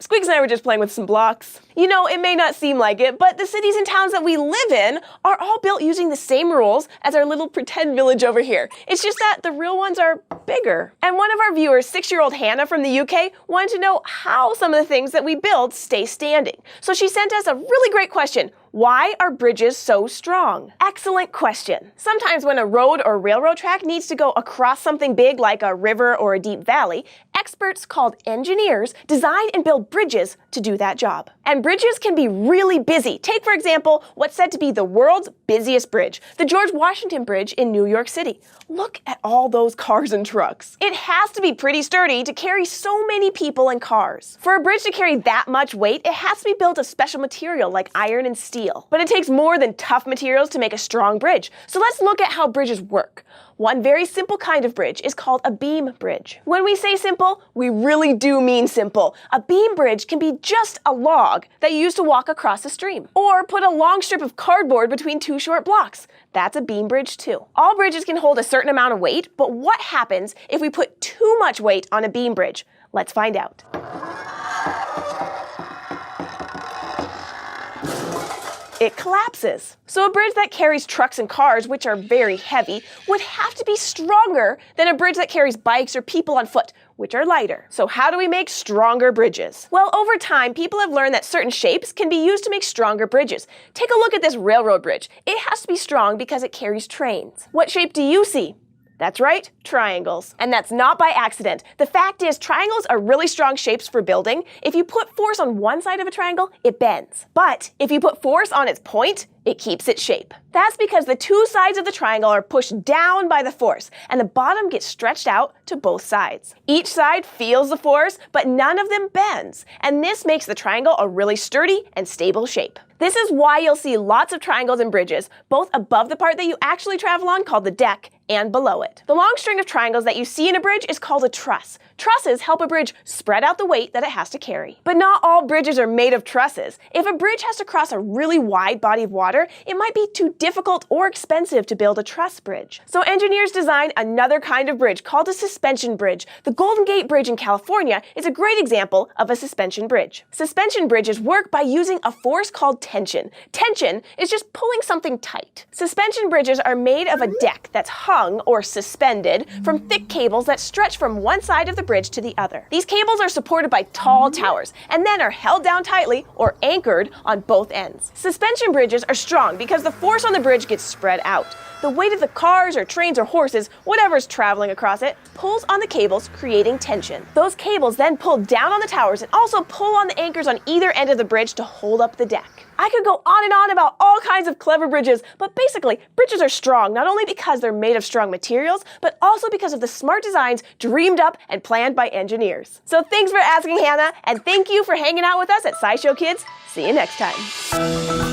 Squeaks and I were just playing with some blocks. You know, it may not seem like it, but the cities and towns that we live in are all built using the same rules as our little pretend village over here. It's just that the real ones are bigger. And one of our viewers, 6-year-old Hannah from the UK, wanted to know how some of the things that we build stay standing. So she sent us a really great question. Why are bridges so strong? Excellent question. Sometimes when a road or railroad track needs to go across something big like a river or a deep valley, experts called engineers design and build bridges to do that job. And bridges can be really busy. Take, for example, what's said to be the world's busiest bridge, the George Washington Bridge in New York City. Look at all those cars and trucks. It has to be pretty sturdy to carry so many people and cars. For a bridge to carry that much weight, it has to be built of special material like iron and steel. But it takes more than tough materials to make a strong bridge. So let's look at how bridges work. One very simple kind of bridge is called a beam bridge. When we say simple, we really do mean simple. A beam bridge can be just a log that you use to walk across a stream. Or put a long strip of cardboard between two short blocks. That's a beam bridge too. All bridges can hold a certain amount of weight, but what happens if we put too much weight on a beam bridge? Let's find out. It collapses. So a bridge that carries trucks and cars, which are very heavy, would have to be stronger than a bridge that carries bikes or people on foot, which are lighter. So how do we make stronger bridges? Well, over time, people have learned that certain shapes can be used to make stronger bridges. Take a look at this railroad bridge. It has to be strong because it carries trains. What shape do you see? That's right, triangles. And that's not by accident. The fact is, triangles are really strong shapes for building. If you put force on one side of a triangle, it bends. But if you put force on its point, it keeps its shape. That's because the two sides of the triangle are pushed down by the force, and the bottom gets stretched out to both sides. Each side feels the force, but none of them bends, and this makes the triangle a really sturdy and stable shape. This is why you'll see lots of triangles in bridges, both above the part that you actually travel on, called the deck, and below it. The long string of triangles that you see in a bridge is called a truss. Trusses help a bridge spread out the weight that it has to carry. But not all bridges are made of trusses. If a bridge has to cross a really wide body of water, it might be too difficult or expensive to build a truss bridge. So engineers design another kind of bridge called a suspension bridge. The Golden Gate Bridge in California is a great example of a suspension bridge. Suspension bridges work by using a force called tension. Tension is just pulling something tight. Suspension bridges are made of a deck that's hung or suspended from thick cables that stretch from one side of the bridge to the other. These cables are supported by tall towers and then are held down tightly or anchored on both ends. Suspension bridges are strong because the force on the bridge gets spread out. The weight of the cars or trains or horses, whatever's traveling across it, pulls on the cables, creating tension. Those cables then pull down on the towers and also pull on the anchors on either end of the bridge to hold up the deck. I could go on and on about all kinds of clever bridges, but basically, bridges are strong not only because they're made of strong materials, but also because of the smart designs dreamed up and planned by engineers. So thanks for asking, Hannah, and thank you for hanging out with us at SciShow Kids. See you next time.